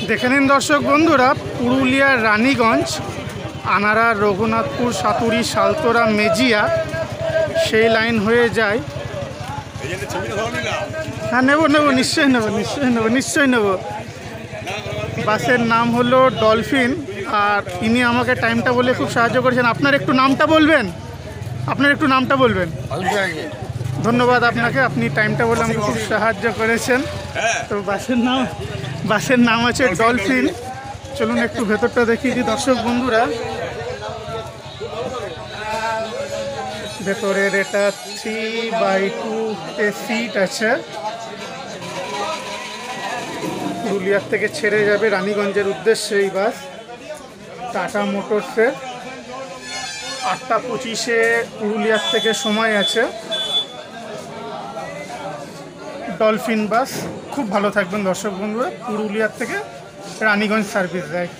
দেখে নিন দর্শক বন্ধুরা, পুরুলিয়ার রানীগঞ্জ, আনাড়া, রঘুনাথপুর, সাতুরি, সালতোরা, মেজিয়া সেই লাইন হয়ে যায়। হ্যাঁ, নেব নিশ্চয়ই নেব। বাসের নাম হলো ডলফিন, আর ইনি আমাকে টাইমটা বলে খুব সাহায্য করেছেন। আপনার একটু নামটা বলবেন? ধন্যবাদ আপনাকে, আপনি টাইমটা বলে আমাকে খুব সাহায্য করেছেন। তো বাসের নাম আছে ডলফিন। চলুন একটু ভেতরটা দেখিয়ে দিই দর্শক বন্ধুরা। ভেতরের এটা 3x2 সিট আছে। পুরুলিয়ার থেকে ছেড়ে যাবে রানীগঞ্জের উদ্দেশ্যে এই বাস, টাটা মোটরসের। 8:25-এ পুরুলিয়ার থেকে সময় আছে। ডলফিন বাস, খুব ভালো থাকবেন দর্শক বন্ধুরা। পুরুলিয়ার থেকে রানীগঞ্জ সার্ভিস দেয়।